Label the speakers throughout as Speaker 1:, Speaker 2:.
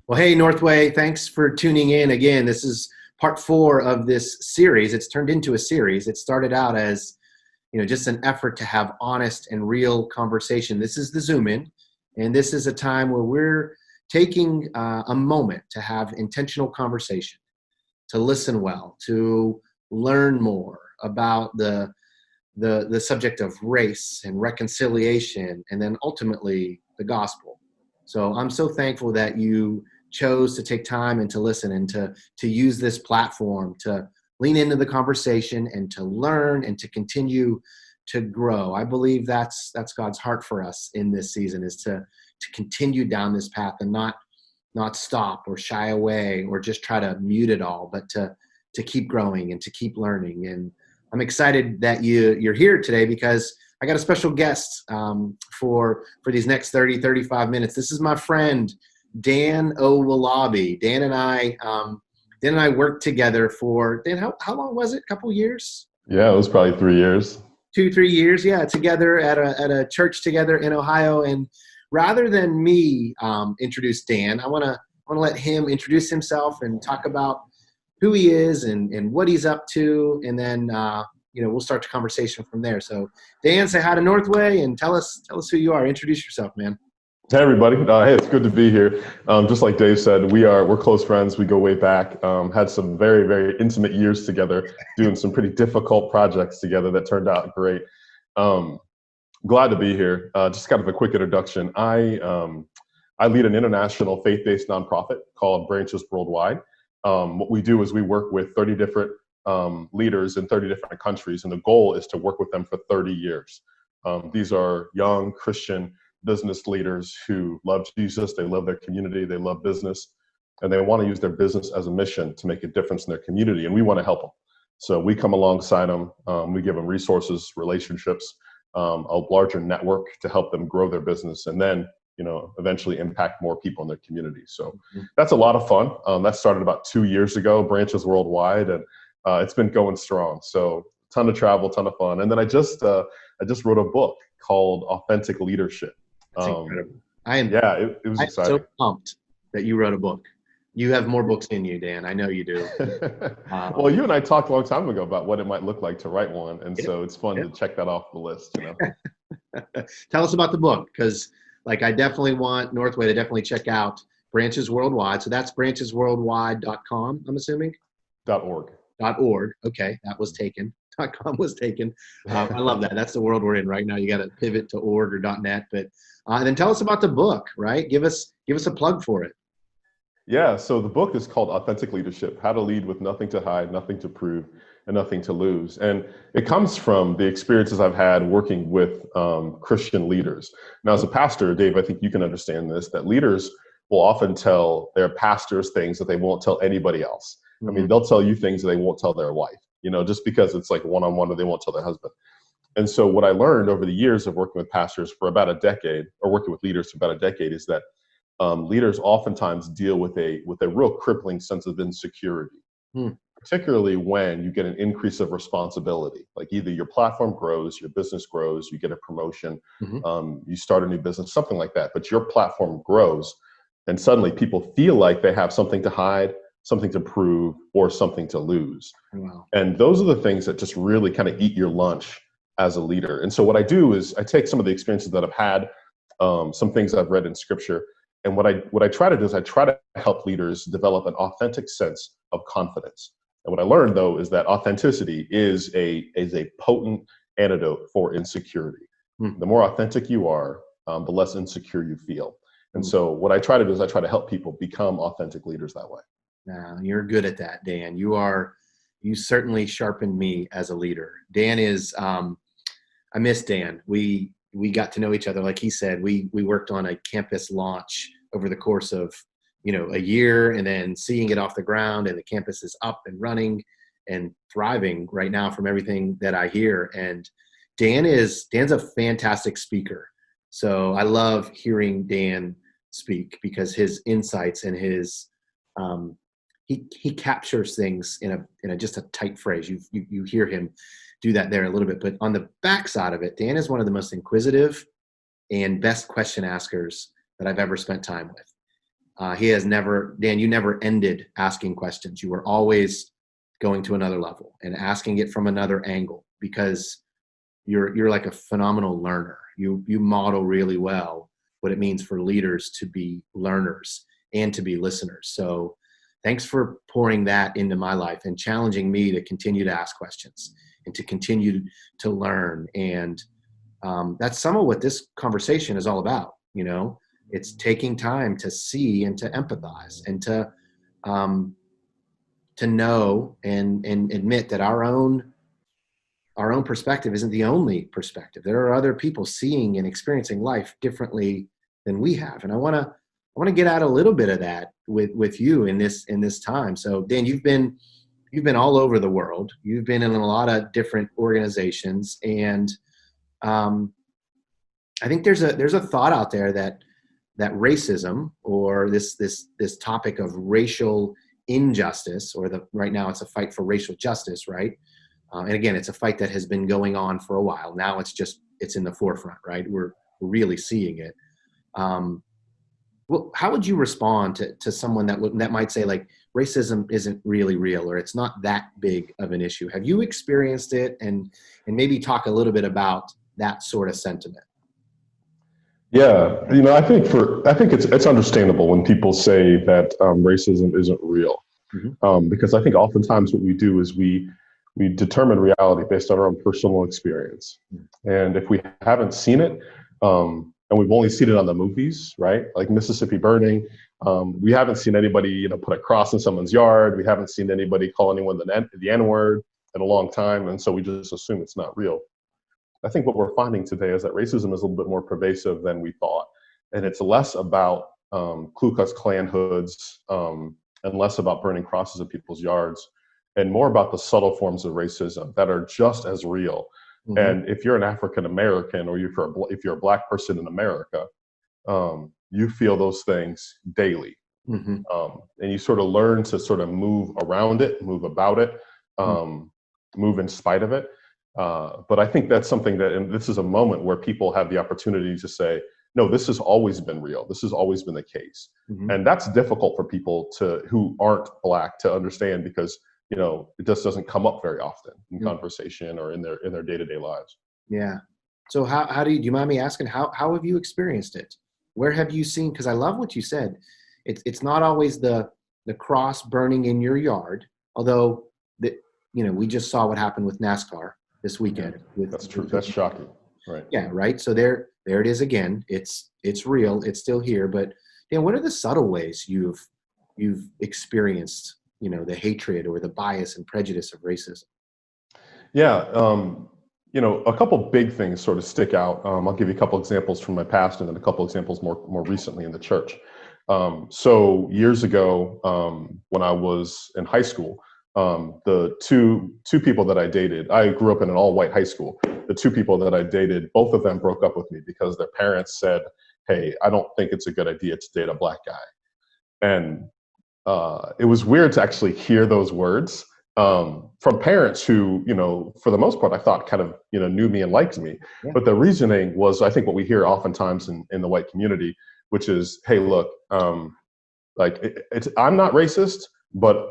Speaker 1: Well, hey, Northway, thanks for tuning in again. This is part 4 of this series. It's turned into a series. It started out as, just an effort to have honest and real conversation. This is the Zoom In, and this is a time where we're taking a moment to have intentional conversation, to listen well, to learn more about the subject of race and reconciliation, and then ultimately the gospel. So I'm so thankful that you chose to take time and to listen and to use this platform to lean into the conversation and to learn and to continue to grow. I believe that's God's heart for us in this season, is to continue down this path and not stop or shy away or just try to mute it all, but to keep growing and to keep learning. And I'm excited that you're here today because I got a special guest for these next 35 minutes. This is my friend, Dan Owolabi. Dan and I worked together for, Dan, how long was it? A couple years?
Speaker 2: Yeah, it was probably 3 years.
Speaker 1: 2-3 years, yeah, together at a church together in Ohio. And rather than me introduce Dan, I want to let him introduce himself and talk about who he is and what he's up to, and then we'll start the conversation from there. So, Dan, say hi to Northway and tell us who you are. Introduce yourself, man.
Speaker 2: Hey, everybody. Hey, it's good to be here. Just like Dave said, we're close friends. We go way back. Had some very, very intimate years together, doing some pretty difficult projects together that turned out great. Glad to be here. Just kind of a quick introduction. I lead an international faith-based nonprofit called Branches Worldwide. What we do is we work with 30 different leaders in 30 different countries, and the goal is to work with them for 30 years. These are young Christian business leaders who love Jesus, they love their community, they love business, and they want to use their business as a mission to make a difference in their community, and we want to help them. So we come alongside them, we give them resources, relationships, a larger network to help them grow their business, and then eventually impact more people in their community. So that's a lot of fun. That started about 2 years ago, Branches Worldwide, and it's been going strong. So ton of travel, ton of fun. And then I just wrote a book called Authentic Leadership.
Speaker 1: That's incredible.
Speaker 2: It was exciting.
Speaker 1: I'm so pumped that you wrote a book. You have more books in you, Dan. I know you do.
Speaker 2: Well, you and I talked a long time ago about what it might look like to write one. And so it's fun to check that off the list.
Speaker 1: Tell us about the book, because I definitely want Northway to definitely check out Branches Worldwide. So that's branchesworldwide.com, I'm assuming?
Speaker 2: .org.
Speaker 1: Okay, that was taken. .com was taken. I love that. That's the world we're in right now. You got to pivot to .org or .net. But then tell us about the book, right? Give us a plug for it.
Speaker 2: Yeah, so the book is called Authentic Leadership: How to Lead with Nothing to Hide, Nothing to Prove, and Nothing to Lose. And it comes from the experiences I've had working with Christian leaders. Now, as a pastor, Dave, I think you can understand this, that leaders will often tell their pastors things that they won't tell anybody else. I mean, they'll tell you things that they won't tell their wife, just because it's like one-on-one, or they won't tell their husband. And so what I learned over the years of working with pastors for about a decade, or working with leaders for about a decade, is that leaders oftentimes deal with a real crippling sense of insecurity, particularly when you get an increase of responsibility. Like either your platform grows, your business grows, you get a promotion, you start a new business, something like that. But your platform grows, and suddenly people feel like they have something to hide, something to prove, or something to lose.
Speaker 1: Wow. And
Speaker 2: those are the things that just really kind of eat your lunch as a leader. And so what I do is I take some of the experiences that I've had, some things I've read in scripture, and what I try to do is I try to help leaders develop an authentic sense of confidence. And what I learned, though, is that authenticity is a potent antidote for insecurity. The more authentic you are, the less insecure you feel. And so what I try to do is I try to help people become authentic leaders that way.
Speaker 1: You're good at that, Dan. You certainly sharpened me as a leader. Dan is, I miss Dan. We got to know each other. Like he said, we worked on a campus launch over the course of a year, and then seeing it off the ground, and the campus is up and running and thriving right now from everything that I hear. And Dan's a fantastic speaker. So I love hearing Dan speak because his insights and his he captures things in a just a tight phrase. You hear him do that there a little bit, but on the backside of it, Dan is one of the most inquisitive and best question askers that I've ever spent time with. Dan, you never ended asking questions. You were always going to another level and asking it from another angle, because you're like a phenomenal learner. You model really well what it means for leaders to be learners and to be listeners. So thanks for pouring that into my life and challenging me to continue to ask questions and to continue to learn. And that's some of what this conversation is all about. It's taking time to see and to empathize and to know and admit that our own perspective isn't the only perspective. There are other people seeing and experiencing life differently than we have. And I want to get at a little bit of that with you in this time. So Dan, you've been all over the world. You've been in a lot of different organizations, and I think there's a thought out there that racism, or this topic of racial injustice, or right now it's a fight for racial justice, right? And again, it's a fight that has been going on for a while. Now it's in the forefront, right? We're really seeing it. Well, how would you respond to someone that might say, like, racism isn't really real, or it's not that big of an issue? Have you experienced it, and maybe talk a little bit about that sort of sentiment?
Speaker 2: Yeah, I think it's understandable when people say that racism isn't real, because I think oftentimes what we do is we determine reality based on our own personal experience, and if we haven't seen it, and we've only seen it on the movies, right? Like Mississippi Burning, we haven't seen anybody put a cross in someone's yard. We haven't seen anybody call anyone the N-word in a long time, and so we just assume it's not real. I think what we're finding today is that racism is a little bit more pervasive than we thought. And it's less about Ku Klux Klan hoods and less about burning crosses in people's yards, and more about the subtle forms of racism that are just as real. Mm-hmm. And if you're an African American, or if you're a Black person in America, you feel those things daily. Mm-hmm. And you sort of learn to sort of move around it, move about it, move in spite of it. But I think that's something and this is a moment where people have the opportunity to say, no, this has always been real. This has always been the case. Mm-hmm. And that's difficult for people who aren't Black to understand, because, it just doesn't come up very often in conversation or in their day-to-day lives.
Speaker 1: Yeah. So how do you mind me asking, how have you experienced it? Where have you seen, because I love what you said. It's not always the cross burning in your yard, although we just saw what happened with NASCAR this weekend.
Speaker 2: That's true. That's shocking. Right.
Speaker 1: Yeah. Right. So there it is again. It's real. It's still here. But what are the subtle ways you've experienced, the hatred or the bias and prejudice of racism?
Speaker 2: Yeah. A couple big things sort of stick out. I'll give you a couple examples from my past, and then a couple examples more recently in the church. So years ago, when I was in high school, the two people that I dated, I grew up in an all-white high school. The two people that I dated, both of them broke up with me because their parents said, hey, I don't think it's a good idea to date a Black guy. And it was weird to actually hear those words from parents who, for the most part, I thought kind of, knew me and liked me. Yeah. But the reasoning was, I think, what we hear oftentimes in the white community, which is, hey, look, I'm not racist, but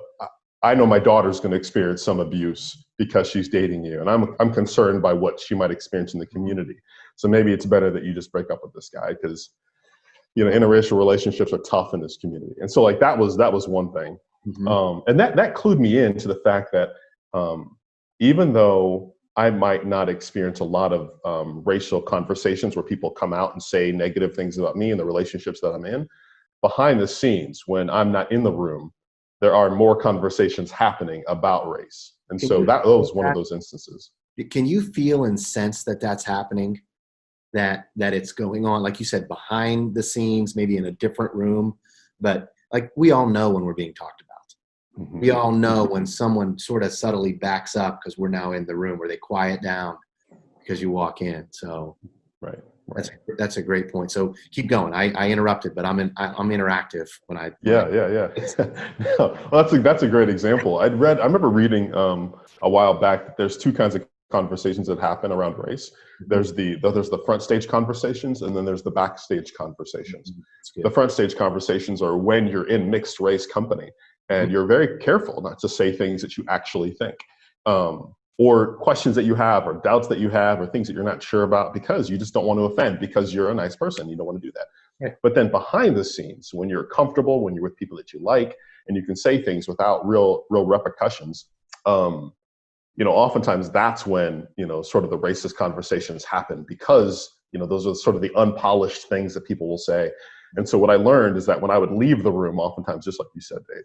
Speaker 2: I know my daughter's going to experience some abuse because she's dating you, and I'm concerned by what she might experience in the community. So maybe it's better that you just break up with this guy, because interracial relationships are tough in this community. And so that was one thing, and that clued me into the fact that even though I might not experience a lot of racial conversations where people come out and say negative things about me and the relationships that I'm in, behind the scenes, when I'm not in the room, there are more conversations happening about race. And so that was one of those instances.
Speaker 1: Can you feel and sense that that's happening, that it's going on, like you said, behind the scenes, maybe in a different room, but like we all know when we're being talked about.
Speaker 2: Mhm.
Speaker 1: We all know when someone sort of subtly backs up because we're now in the room, or they quiet down because you walk in. So
Speaker 2: Right.
Speaker 1: that's a great point. So keep going. I interrupted, but I'm interactive when I
Speaker 2: Yeah. No, well, that's a great example. I remember reading a while back that there's two kinds of conversations that happen around race. There's the front stage conversations, and then there's the backstage conversations. The front stage conversations are when you're in mixed race company and you're very careful not to say things that you actually think. Or questions that you have, or doubts that you have, or things that you're not sure about because you just don't want to offend, because you're a nice person. You don't want to do that.
Speaker 1: Right.
Speaker 2: But then behind the scenes, when you're comfortable, when you're with people that you like, and you can say things without real repercussions, oftentimes that's when, sort of the racist conversations happen, because, those are sort of the unpolished things that people will say. And so what I learned is that when I would leave the room, oftentimes, just like you said, Dave,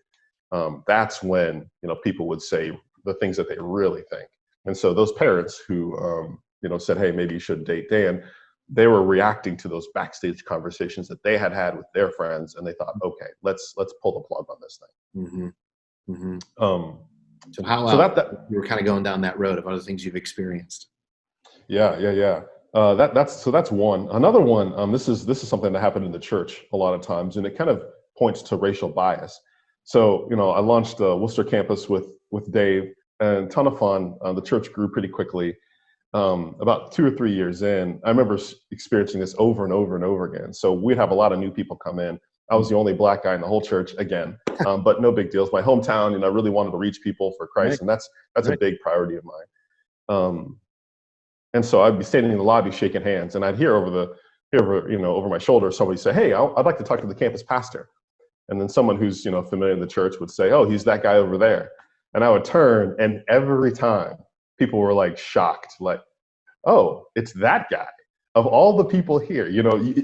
Speaker 2: that's when, people would say the things that they really think. And so those parents who, said, hey, maybe you should date Dan, they were reacting to those backstage conversations that they had with their friends. And they thought, okay, let's pull the plug on this thing.
Speaker 1: Mm-hmm. Mm-hmm. So you were kind of going down that road of other things you've experienced.
Speaker 2: Yeah. That's one. Another one, this is something that happened in the church a lot of times, and it kind of points to racial bias. So, I launched the Worcester campus with Dave, and ton of fun. The church grew pretty quickly. About 2 or 3 years in, I remember experiencing this over and over and over again. So we'd have a lot of new people come in. I was the only black guy in the whole church again, but no big deal. It's my hometown, I really wanted to reach people for Christ, and that's a big priority of mine. And so I'd be standing in the lobby shaking hands, and I'd hear over my shoulder somebody say, "Hey, I'd like to talk to the campus pastor." And then someone who's familiar in the church would say, "Oh, he's that guy over there." And I would turn, and every time people were like shocked, like, "Oh, it's that guy." Of all the people here,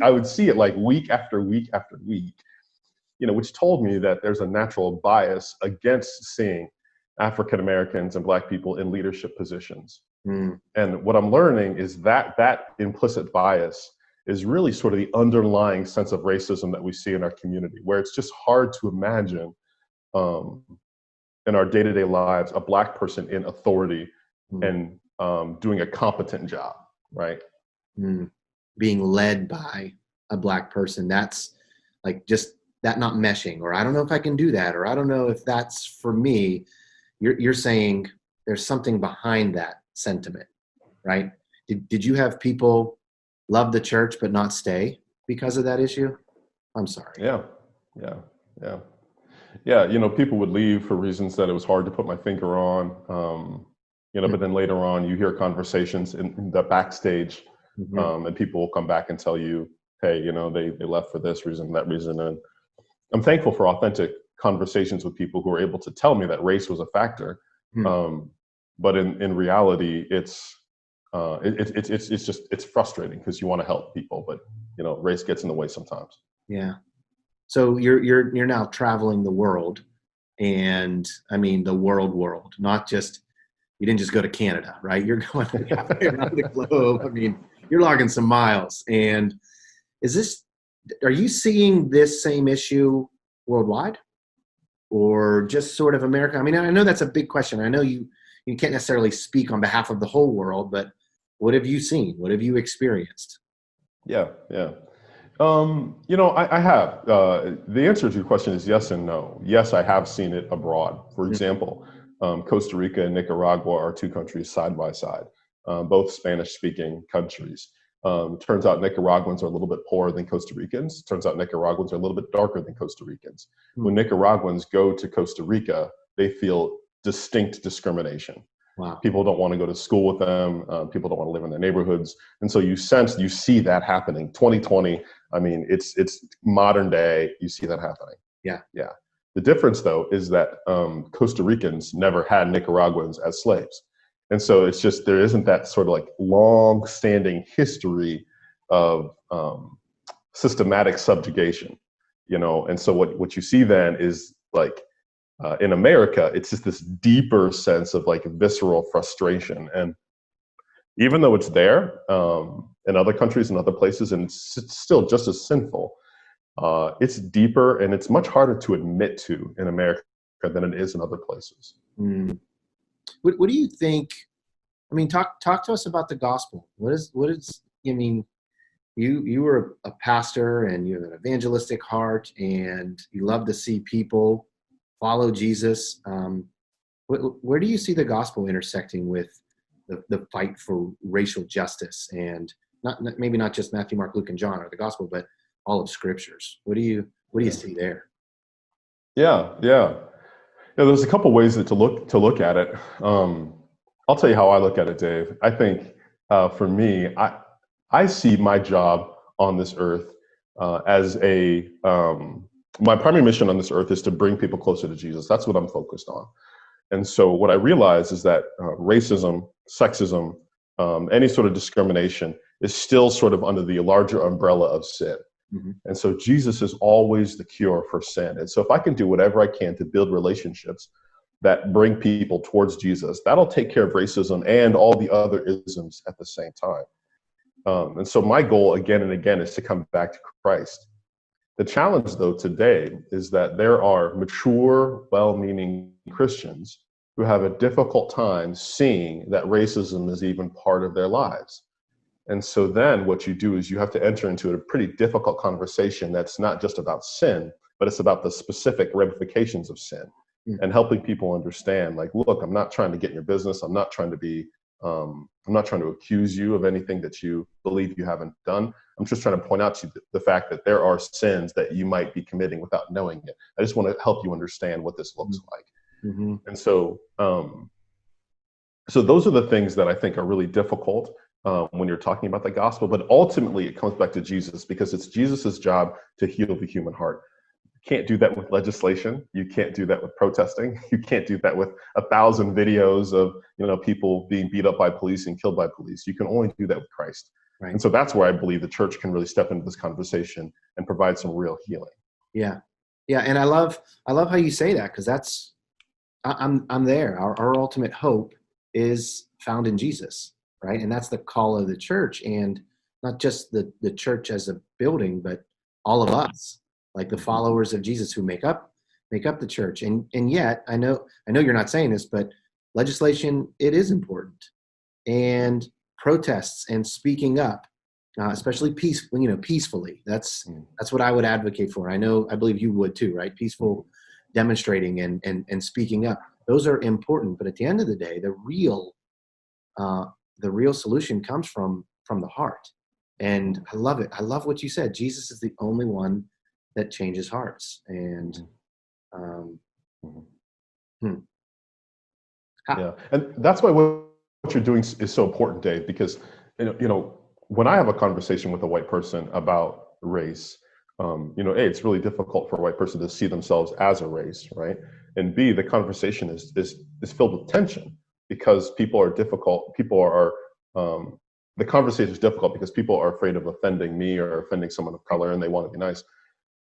Speaker 2: I would see it like week after week after week, which told me that there's a natural bias against seeing African Americans and Black people in leadership positions. Mm. And what I'm learning is that implicit bias is really sort of the underlying sense of racism that we see in our community, where it's just hard to imagine in our day-to-day lives a Black person in authority and doing a competent job, right?
Speaker 1: Being led by a Black person, that's like just that not meshing, or I don't know if I can do that, or I don't know if that's for me. You're saying there's something behind that sentiment, right? Did you have people love the church but not stay because of that issue? I'm sorry.
Speaker 2: Yeah. People would leave for reasons that it was hard to put my finger on. But then later on, you hear conversations in the backstage, and people will come back and tell you, hey, they left for this reason, that reason. And I'm thankful for authentic conversations with people who are able to tell me that race was a factor. But in reality, it's frustrating because you want to help people, but race gets in the way sometimes.
Speaker 1: Yeah. So you're now traveling the world, and I mean the world, not just, you didn't just go to Canada, right? You're going halfway around the globe. I mean, you're logging some miles. And are you seeing this same issue worldwide, or just sort of America? I mean, I know that's a big question. I know you can't necessarily speak on behalf of the whole world, but what have you seen? What have you experienced?
Speaker 2: Yeah. I have. The answer to your question is yes and no. Yes, I have seen it abroad. For example, Costa Rica and Nicaragua are two countries side by side, both Spanish-speaking countries. Turns out Nicaraguans are a little bit poorer than Costa Ricans. Turns out Nicaraguans are a little bit darker than Costa Ricans. When Nicaraguans go to Costa Rica, they feel distinct discrimination. Wow. People don't want to go to school with them. People don't want to live in their neighborhoods. And so you see that happening. 2020, I mean, it's modern day. You see that happening.
Speaker 1: Yeah.
Speaker 2: The difference, though, is that Costa Ricans never had Nicaraguans as slaves. And so it's just, there isn't that sort of like long-standing history of systematic subjugation, And so what you see then is like, in America, it's just this deeper sense of like visceral frustration. And even though it's there in other countries and other places, and it's still just as sinful, it's deeper and it's much harder to admit to in America than it is in other places.
Speaker 1: Mm. What do you think? I mean, talk to us about the gospel. What is, I mean, you were a pastor and you have an evangelistic heart and you love to see people follow Jesus. Where do you see the gospel intersecting with the fight for racial justice, and maybe not just Matthew, Mark, Luke, and John are the gospel, but all of scriptures? What do you see there?
Speaker 2: Yeah. There's a couple ways to look at it. I'll tell you how I look at it, Dave. I think for me, I see my job on this earth as my primary mission on this earth is to bring people closer to Jesus. That's what I'm focused on. And so what I realize is that racism, sexism, any sort of discrimination is still sort of under the larger umbrella of sin. Mm-hmm. And so Jesus is always the cure for sin. And so if I can do whatever I can to build relationships that bring people towards Jesus, that'll take care of racism and all the other isms at the same time. And so my goal again and again is to come back to Christ. The challenge, though, today is that there are mature, well-meaning Christians who have a difficult time seeing that racism is even part of their lives. And so then what you do is you have to enter into a pretty difficult conversation that's not just about sin, but it's about the specific ramifications of sin and helping people understand, like, look, I'm not trying to get in your business. I'm not trying to accuse you of anything that you believe you haven't done. I'm just trying to point out to you the fact that there are sins that you might be committing without knowing it. I just want to help you understand what this looks like. Mm-hmm. And so those are the things that I think are really difficult when you're talking about the gospel. But ultimately, it comes back to Jesus, because it's Jesus's job to heal the human heart. You can't do that with legislation. You can't do that with protesting. You can't do that with 1,000 videos of people being beat up by police and killed by police. You can only do that with Christ. Right. And so that's where I believe the church can really step into this conversation and provide some real healing.
Speaker 1: Yeah. And I love how you say that, because I'm there. Our ultimate hope is found in Jesus, right? And that's the call of the church, and not just the church as a building, but all of us, like the followers of Jesus who make up the church. And yet, I know you're not saying this, but legislation, it is important, and protests and speaking up, especially peacefully. That's what I would advocate for. I believe you would too, right? Peaceful demonstrating and speaking up. Those are important, but at the end of the day, the real solution comes from the heart. And I love it. I love what you said. Jesus is the only one that changes hearts. And
Speaker 2: yeah, and that's why what you're doing is so important, Dave, because when I have a conversation with a white person about race, it's really difficult for a white person to see themselves as a race, right? And B, the conversation is filled with tension, because people are difficult. The conversation is difficult because people are afraid of offending me or offending someone of color, and they want to be nice.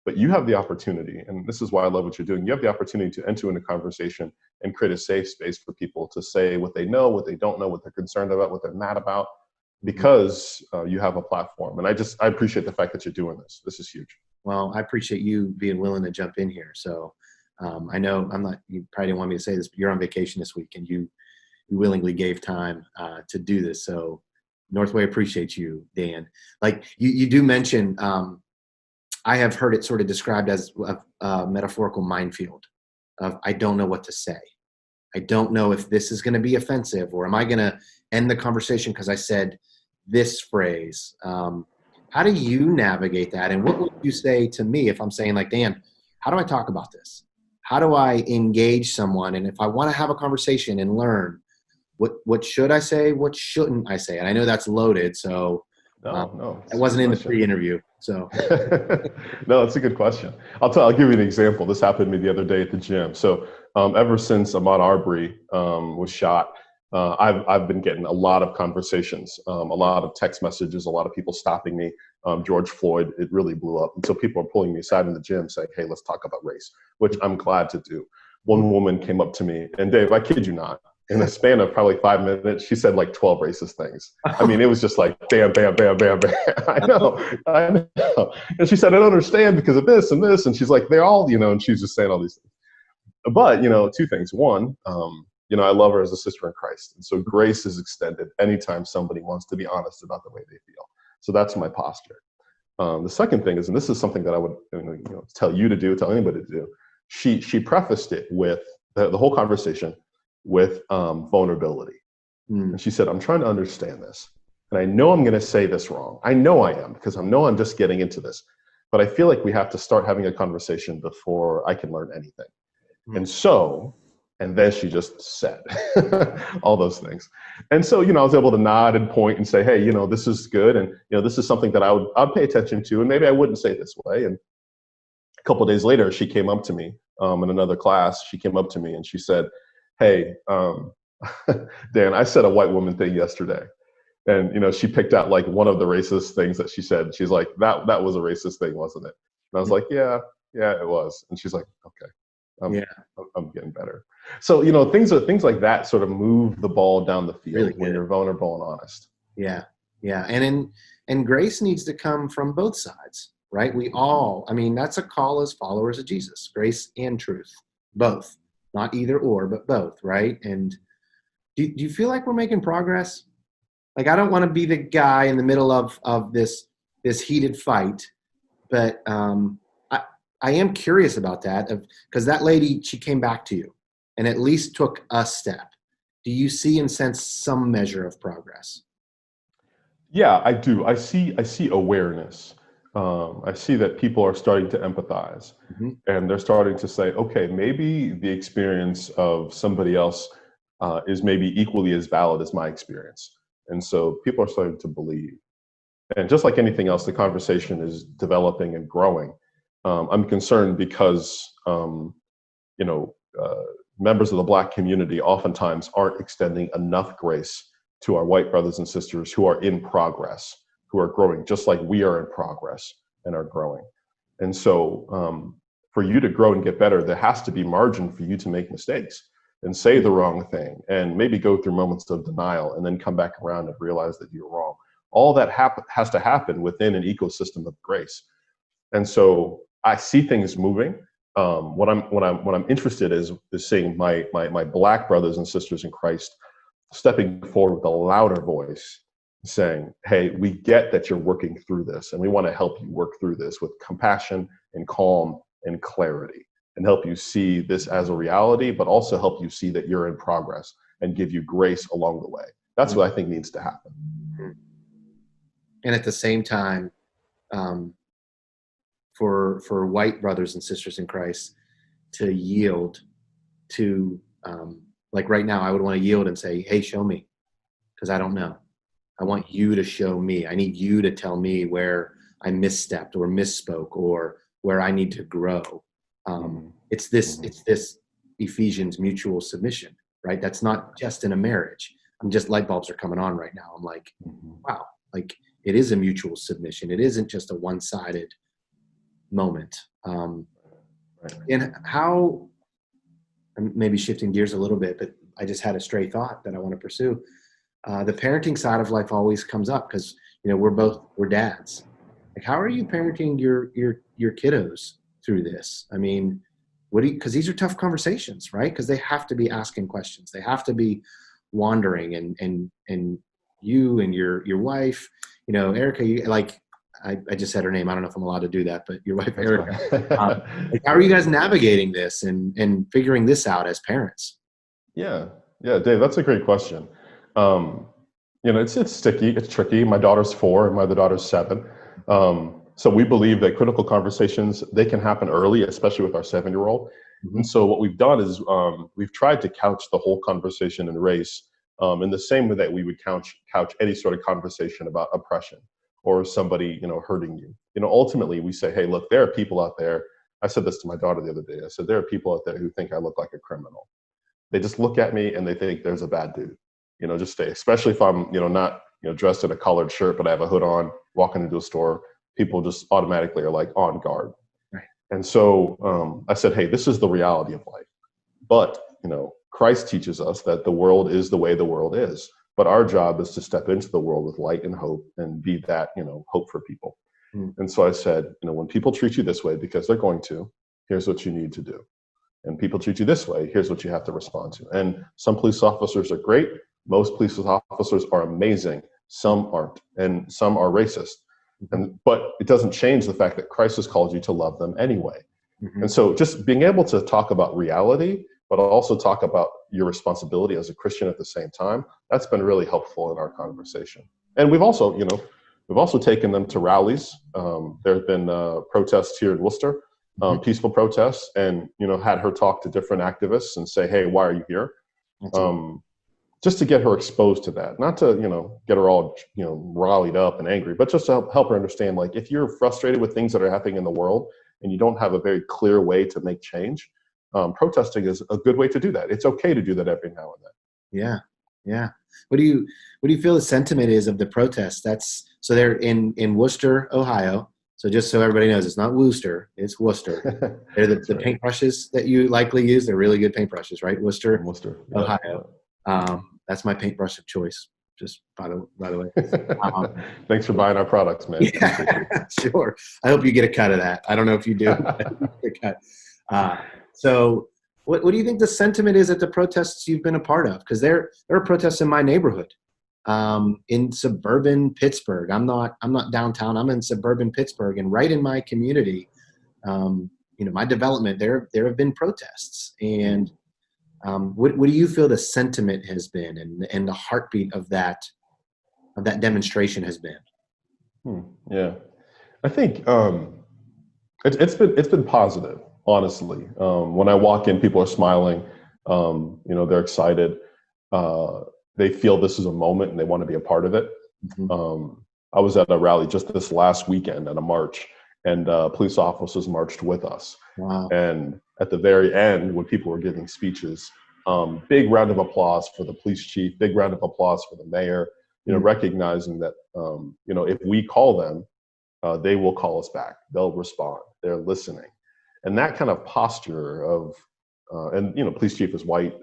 Speaker 2: But you have the opportunity, and this is why I love what you're doing. You have the opportunity to enter into a conversation and create a safe space for people to say what they know, what they don't know, what they're concerned about, what they're mad about, because you have a platform. And I appreciate the fact that you're doing this. This is huge.
Speaker 1: Well, I appreciate you being willing to jump in here. So I know you probably didn't want me to say this, but you're on vacation this week, and you willingly gave time to do this. So Northway appreciates you, Dan. Like you do mention, I have heard it sort of described as a metaphorical minefield of, I don't know what to say. I don't know if this is going to be offensive, or am I going to end the conversation because I said this phrase. How do you navigate that? And what would you say to me if I'm saying, like, Dan, how do I talk about this? How do I engage someone? And if I want to have a conversation and learn, what should I say? What shouldn't I say? And I know that's loaded, so
Speaker 2: no,
Speaker 1: it wasn't in the pre-interview. So
Speaker 2: no, it's a good question. I'll give you an example. This happened to me the other day at the gym. So ever since Ahmaud Arbery was shot, I've been getting a lot of conversations, a lot of text messages, a lot of people stopping me. George Floyd, it really blew up. And so people are pulling me aside in the gym saying, hey, let's talk about race, which I'm glad to do. One woman came up to me, and Dave, I kid you not, in the span of probably 5 minutes, she said like 12 racist things. I mean, it was just like bam, bam, bam, bam, bam. I know. And she said, I don't understand because of this and this. And she's like, they're all, and she's just saying all these things. But, two things. One, I love her as a sister in Christ. And so grace is extended anytime somebody wants to be honest about the way they feel. So that's my posture. The second thing is, and this is something that I would tell you to do, tell anybody to do. She prefaced it with the whole conversation with vulnerability. And she said, I'm trying to understand this. And I know I'm going to say this wrong. I know I am, because I know I'm just getting into this. But I feel like we have to start having a conversation before I can learn anything. And then she just said all those things. And so, I was able to nod and point and say, hey, this is good. And, this is something that I'd pay attention to. And maybe I wouldn't say it this way. And a couple of days later, she came up to me in another class. She came up to me and she said, hey, Dan, I said a white woman thing yesterday. And, she picked out like one of the racist things that she said. She's like, that was a racist thing, wasn't it? And I was like, yeah, it was. And she's like, okay. I'm getting better. So, things like that sort of move the ball down the field really when you're vulnerable and honest.
Speaker 1: Yeah. And grace needs to come from both sides, right? That's a call as followers of Jesus, grace and truth, both, not either or, but both, right? And do you feel like we're making progress? Like, I don't want to be the guy in the middle of this heated fight, but I am curious about that, because that lady, she came back to you and at least took a step. Do you see and sense some measure of progress?
Speaker 2: Yeah, I do. I see awareness. I see that people are starting to empathize, and they're starting to say, okay, maybe the experience of somebody else is maybe equally as valid as my experience. And so people are starting to believe. And just like anything else, the conversation is developing and growing. I'm concerned because, members of the Black community oftentimes aren't extending enough grace to our white brothers and sisters who are in progress, who are growing, just like we are in progress and are growing. And so for you to grow and get better, there has to be margin for you to make mistakes and say the wrong thing and maybe go through moments of denial and then come back around and realize that you're wrong. All that has to happen within an ecosystem of grace. And so I see things moving. What I'm interested is seeing my Black brothers and sisters in Christ stepping forward with a louder voice, saying, "Hey, we get that you're working through this, and we want to help you work through this with compassion and calm and clarity, and help you see this as a reality, but also help you see that you're in progress and give you grace along the way." That's what I think needs to happen.
Speaker 1: And at the same time, for white brothers and sisters in Christ to yield to, like right now, I would want to yield and say, hey, show me, because I don't know. I want you to show me. I need you to tell me where I misstepped or misspoke or where I need to grow. It's this Ephesians mutual submission, right? That's not just in a marriage. Light bulbs are coming on right now. I'm like, wow, like it is a mutual submission. It isn't just a one-sided moment. And how, maybe shifting gears a little bit, but I just had a stray thought that I want to pursue. The parenting side of life always comes up because, we're dads. Like, how are you parenting your kiddos through this? I mean, because these are tough conversations, right? Because they have to be asking questions. They have to be wandering, and you and your wife, Erica, I just said her name. I don't know if I'm allowed to do that, but your wife, Erica, how are you guys navigating this and figuring this out as parents?
Speaker 2: Yeah, Dave, that's a great question. It's sticky, it's tricky. My daughter's 4 and my other daughter's 7. So we believe that critical conversations, they can happen early, especially with our 7-year-old. And so what we've done is we've tried to couch the whole conversation in race in the same way that we would couch any sort of conversation about oppression or somebody, hurting you. Ultimately we say, hey, look, there are people out there. I said this to my daughter the other day. I said, there are people out there who think I look like a criminal. They just look at me and they think there's a bad dude, just stay, especially if I'm, not, dressed in a collared shirt, but I have a hood on, walking into a store, people just automatically are like on guard. Right. And so I said, hey, this is the reality of life. But, Christ teaches us that the world is the way the world is, but our job is to step into the world with light and hope and be that, hope for people.
Speaker 1: Mm.
Speaker 2: And so I said, when people treat you this way, because they're going to, here's what you need to do. And people treat you this way, here's what you have to respond to. And some police officers are great. Most police officers are amazing. Some aren't, and some are racist. But it doesn't change the fact that Christ has called you to love them anyway.
Speaker 1: Mm-hmm.
Speaker 2: And so just being able to talk about reality, but also talk about your responsibility as a Christian at the same time, that's been really helpful in our conversation. And we've also taken them to rallies. There have been protests here in Worcester, peaceful protests, and had her talk to different activists and say, hey, why are you here? Just to get her exposed to that, not to get her all rallied up and angry, but just to help her understand, like, if you're frustrated with things that are happening in the world and you don't have a very clear way to make change, protesting is a good way to do that. It's okay to do that every now and
Speaker 1: then. Yeah. What do you feel the sentiment is of the protests? So they're in Worcester, Ohio. So just so everybody knows, it's not Worcester, it's Worcester. They're the
Speaker 2: right.
Speaker 1: paintbrushes that you likely use. They're really good paintbrushes, right? Worcester,
Speaker 2: yeah.
Speaker 1: Ohio. That's my paintbrush of choice. Just by the way.
Speaker 2: Thanks for buying our products, man.
Speaker 1: Yeah, sure. I hope you get a cut of that. I don't know if you do. So what do you think the sentiment is at the protests you've been a part of? Because there are protests in my neighborhood, in suburban Pittsburgh. I'm not downtown. I'm in suburban Pittsburgh, and right in my community, my development, there have been protests. And what do you feel the sentiment has been, and the heartbeat of that demonstration has been?
Speaker 2: Yeah, I think it's been positive. Honestly, when I walk in, people are smiling. They're excited. They feel this is a moment and they want to be a part of it. Mm-hmm. I was at a rally just this last weekend at a march, and police officers marched with us.
Speaker 1: Wow.
Speaker 2: And at the very end, when people were giving speeches, big round of applause for the police chief, big round of applause for the mayor, recognizing that, if we call them, they will call us back. They'll respond. They're listening. And that kind of posture of, police chief is white,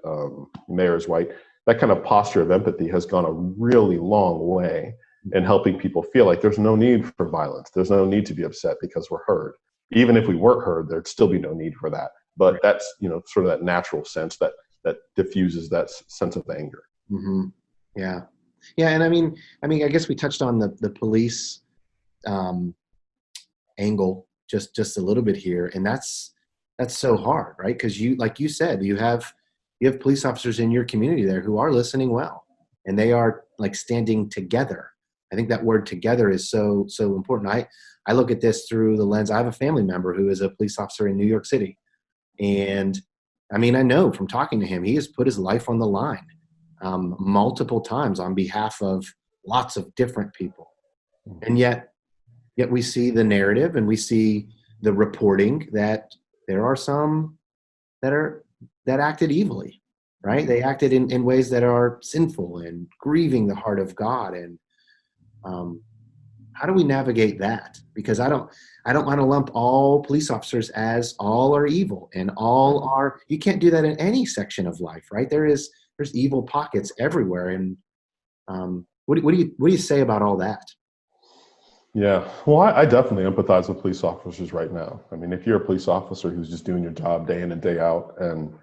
Speaker 2: mayor is white, that kind of posture of empathy has gone a really long way in helping people feel like there's no need for violence. There's no need to be upset because we're heard. Even if we weren't heard, there'd still be no need for that. But that's, sort of that natural sense that diffuses that sense of anger.
Speaker 1: Mm-hmm. Yeah. Yeah. And I mean, I guess we touched on the police angle just a little bit here, and that's so hard, right? Because like you said, you have police officers in your community there who are listening well, and they are like standing together. I think that word "together" is so important. I look at this through the lens. I have a family member who is a police officer in New York City, and I know from talking to him, he has put his life on the line multiple times on behalf of lots of different people, and yet we see the narrative and we see the reporting that there are some that acted evilly, right? They acted in ways that are sinful and grieving the heart of God. And how do we navigate that? Because I don't want to lump all police officers as all are evil and all are. You can't do that in any section of life, right? There's evil pockets everywhere. And what do you say about all that?
Speaker 2: Yeah, well, I definitely empathize with police officers right now. If you're a police officer who's just doing your job day in and day out, and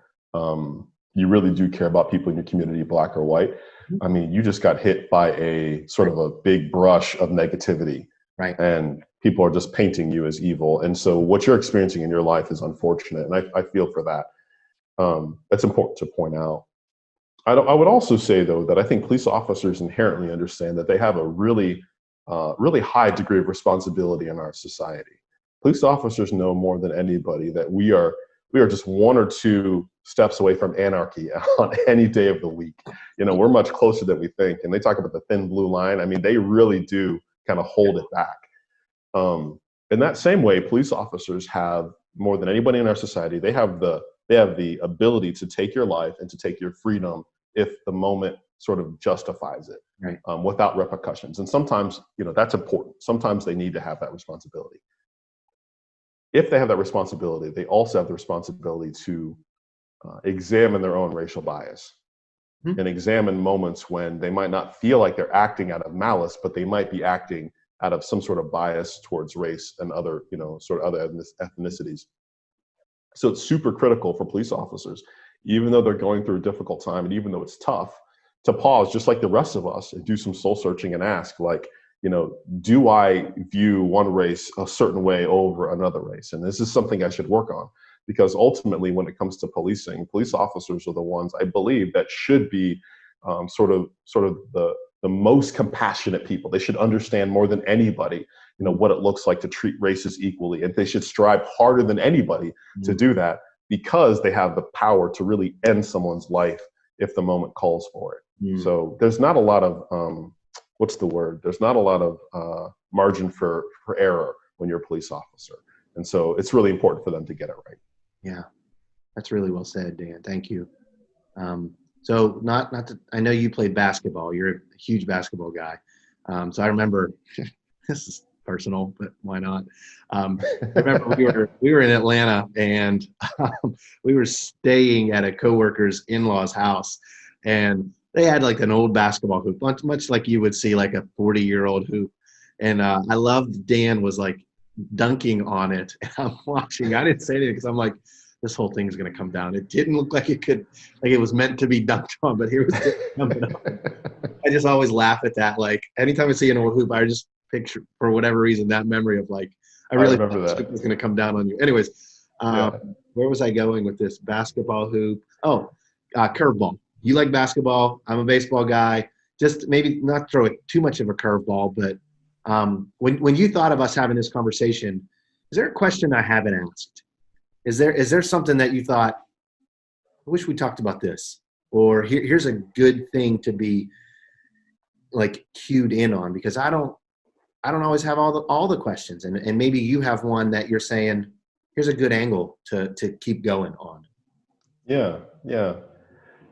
Speaker 2: you really do care about people in your community, black or white, you just got hit by a sort of a big brush of negativity,
Speaker 1: right?
Speaker 2: And people are just painting you as evil. And so what you're experiencing in your life is unfortunate, and I feel for that. That's important to point out. I would also say, though, that I think police officers inherently understand that they have a really high degree of responsibility in our society. Police officers know more than anybody that we are just one or two steps away from anarchy on any day of the week. We're much closer than we think. And they talk about the thin blue line. They really do kind of hold it back. In that same way, police officers have more than anybody in our society. They have the ability to take your life and to take your freedom if the moment sort of justifies it,
Speaker 1: right?
Speaker 2: Without repercussions. And sometimes, that's important. Sometimes they need to have that responsibility. If they have that responsibility, they also have the responsibility to examine their own racial bias and examine moments when they might not feel like they're acting out of malice, but they might be acting out of some sort of bias towards race and other, sort of other ethnicities. So it's super critical for police officers, even though they're going through a difficult time and even though it's tough, to pause just like the rest of us and do some soul searching and ask, like, do I view one race a certain way over another race? And this is something I should work on, because ultimately when it comes to policing, police officers are the ones, I believe, that should be sort of the most compassionate people. They should understand more than anybody, what it looks like to treat races equally. And they should strive harder than anybody to do that, because they have the power to really end someone's life if the moment calls for it. So there's not a lot of, there's not a lot of margin for error when you're a police officer. And so it's really important for them to get it right.
Speaker 1: Yeah, that's really well said, Dan. Thank you. So I know you played basketball. You're a huge basketball guy. So I remember, this is personal, but why not? I remember we were in Atlanta, and we were staying at a coworker's in-laws house, and they had like an old basketball hoop, much like you would see like a 40-year-old hoop. And I loved Dan was like dunking on it. And I'm watching. I didn't say anything because I'm like, this whole thing's going to come down. It didn't look like it was meant to be dunked on, but here was coming up. I just always laugh at that. Like anytime I see an old hoop, I just picture, for whatever reason, that memory of like, I really thought this hoop was going to come down on you. Anyways, where was I going with this basketball hoop? Oh, curveball. You like basketball. I'm a baseball guy. Just maybe not throw it too much of a curveball, but when you thought of us having this conversation, is there a question I haven't asked? Is there something that you thought, I wish we talked about this, or here's a good thing to be like cued in on, because I don't always have all the questions, and maybe you have one that you're saying, here's a good angle to keep going on.
Speaker 2: Yeah.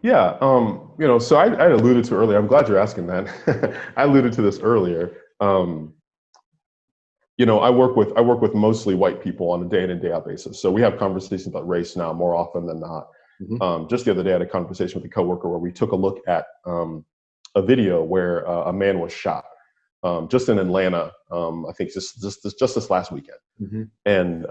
Speaker 2: So I alluded to earlier, I'm glad you're asking that. I alluded to this earlier. I work with mostly white people on a day in and day out basis. So we have conversations about race now more often than not. Just the other day, I had a conversation with a coworker where we took a look at a video where a man was shot just in Atlanta. I think just this last weekend. And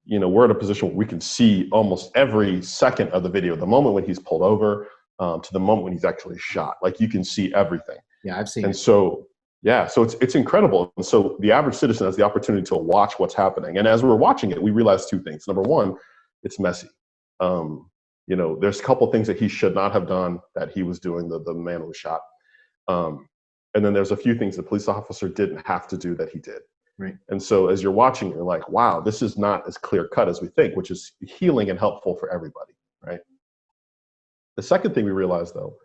Speaker 2: we're in a position where we can see almost every second of the video, the moment when he's pulled over to the moment when he's actually shot. Like you can see everything.
Speaker 1: Yeah, I've seen.
Speaker 2: And so it's incredible. And so the average citizen has the opportunity to watch what's happening. And as we're watching it, we realize two things. Number one, it's messy. There's a couple things that he should not have done that he was doing, the man who was shot. And then there's a few things the police officer didn't have to do that he did.
Speaker 1: Right.
Speaker 2: And so as you're watching, you're like, wow, this is not as clear cut as we think, which is healing and helpful for everybody, right? The second thing we realized, though,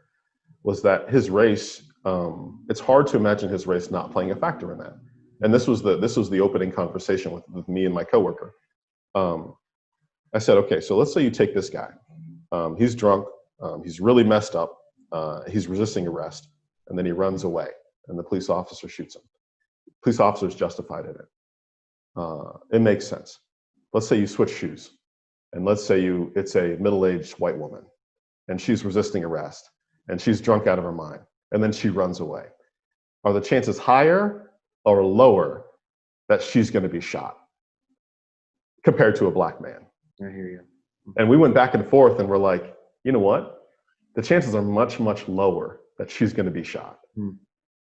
Speaker 2: was that his race, it's hard to imagine his race not playing a factor in that. And this was the opening conversation with me and my coworker. I said, okay, so let's say you take this guy. He's drunk. He's really messed up. He's resisting arrest. And then he runs away, and the police officer shoots him. Police officer's justified in it. It makes sense. Let's say you switch shoes, and let's say it's a middle-aged white woman, and she's resisting arrest, and she's drunk out of her mind, and then she runs away. Are the chances higher or lower that she's going to be shot compared to a black man?
Speaker 1: I hear you.
Speaker 2: And we went back and forth, and we're like, you know what? The chances are much, much lower that she's going to be shot.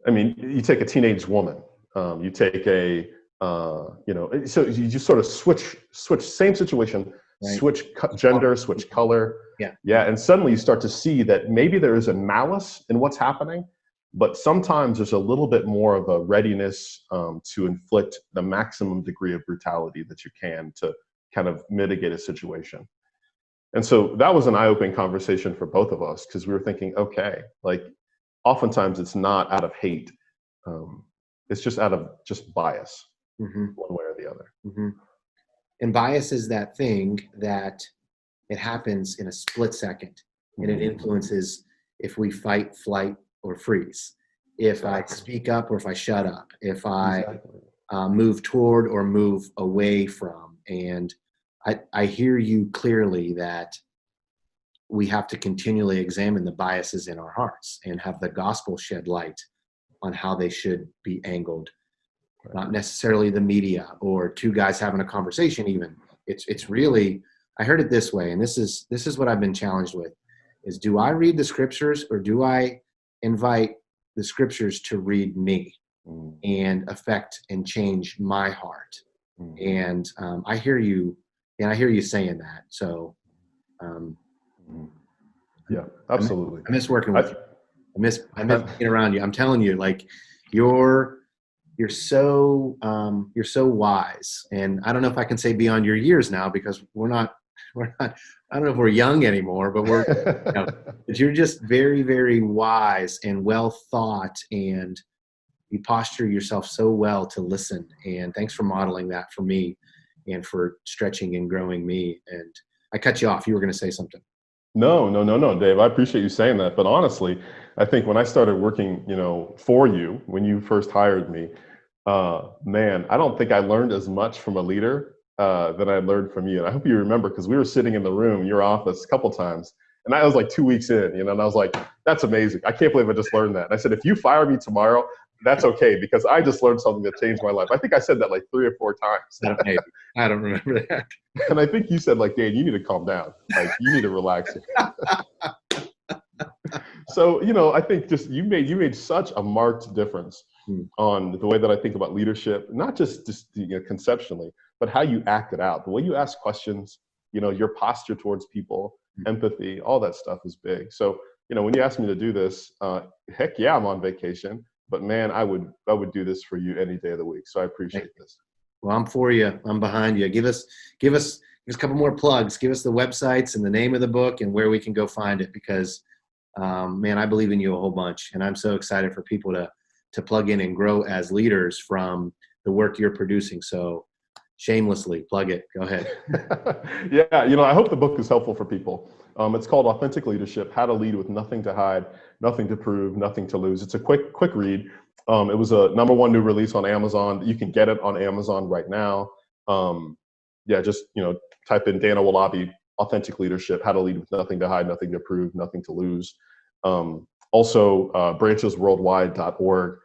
Speaker 2: I mean, you take a teenage woman, you take so you just sort of switch, same situation, right. Switch gender, switch color. Yeah. And suddenly you start to see that maybe there is a malice in what's happening, but sometimes there's a little bit more of a readiness to inflict the maximum degree of brutality that you can to kind of mitigate a situation. And so that was an eye-opening conversation for both of us, because we were thinking, okay, like oftentimes it's not out of hate. It's just out of just bias, one way or the other.
Speaker 1: And bias is that thing that it happens in a split second, and it influences if we fight, flight, or freeze. If I speak up or if I shut up, if I move toward or move away from. And I hear you clearly that we have to continually examine the biases in our hearts and have the gospel shed light on how they should be angled. Not necessarily the media or two guys having a conversation even. It's really, I heard it this way, and this is what I've been challenged with, is do I read the scriptures or do I invite the scriptures to read me and affect and change my heart? And I hear you saying that. So
Speaker 2: yeah, absolutely.
Speaker 1: I miss working with you. I miss being around you. I'm telling you, like you're so wise, and I don't know if I can say beyond your years now because we're not. I don't know if we're young anymore, but but you're just very, very wise and well thought, and you posture yourself so well to listen. And thanks for modeling that for me, and for stretching and growing me. And I cut you off. You were going to say something.
Speaker 2: No, Dave. I appreciate you saying that. But honestly, I think when I started working, for you, when you first hired me, man, I don't think I learned as much from a leader than I learned from you. And I hope you remember, because we were sitting in the room, your office, a couple times, and I was like 2 weeks in, and I was like, that's amazing. I can't believe I just learned that. And I said, if you fire me tomorrow, that's okay, because I just learned something that changed my life. I think I said that like 3 or 4 times.
Speaker 1: Maybe. I don't remember that.
Speaker 2: And I think you said, like, Dan, you need to calm down. Like, you need to relax. So, I think just you made such a marked difference on the way that I think about leadership, not just conceptually, but how you act it out. The way you ask questions, your posture towards people, empathy, all that stuff is big. So, when you asked me to do this, heck yeah, I'm on vacation. But man, I would do this for you any day of the week. So I appreciate this.
Speaker 1: Well, I'm for you. I'm behind you. Give us a couple more plugs. Give us the websites and the name of the book and where we can go find it, because man, I believe in you a whole bunch, and I'm so excited for people to plug in and grow as leaders from the work you're producing. So shamelessly plug it. Go ahead.
Speaker 2: Yeah, I hope the book is helpful for people. It's called Authentic Leadership: How to Lead with Nothing to Hide, Nothing to Prove, Nothing to Lose. It's a quick read. It was a #1 new release on Amazon. You can get it on Amazon right now. Just type in Dana Walabi, Authentic Leadership: How to Lead with Nothing to Hide, Nothing to Prove, Nothing to Lose. Also, branchesworldwide.org.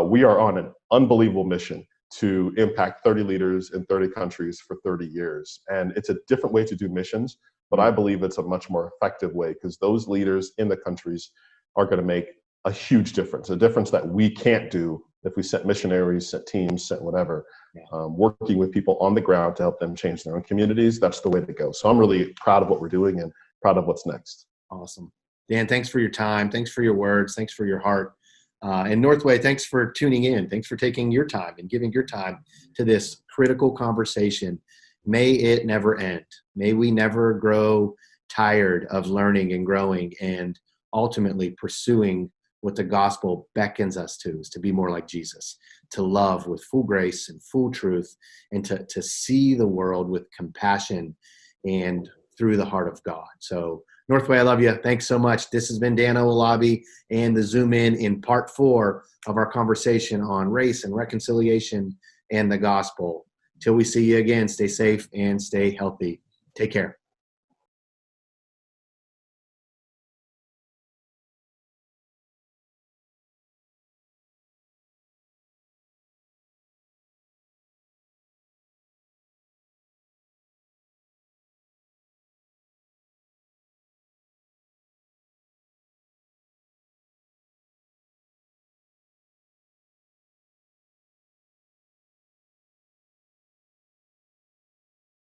Speaker 2: We are on an unbelievable mission to impact 30 leaders in 30 countries for 30 years. And it's a different way to do missions, but I believe it's a much more effective way, because those leaders in the countries are going to make a huge difference, a difference that we can't do if we sent missionaries, sent teams, sent whatever. Working with people on the ground to help them change their own communities, that's the way to go. So I'm really proud of what we're doing and proud of what's next.
Speaker 1: Awesome. Dan, thanks for your time. Thanks for your words. Thanks for your heart. And Northway, thanks for tuning in. Thanks for taking your time and giving your time to this critical conversation. May it never end. May we never grow tired of learning and growing and ultimately pursuing what the gospel beckons us to, is to be more like Jesus, to love with full grace and full truth, and to see the world with compassion and through the heart of God. So Northway, I love you. Thanks so much. This has been Dana Walabi and the Zoom in part 4 of our conversation on race and reconciliation and the gospel. Till we see you again, stay safe and stay healthy. Take care.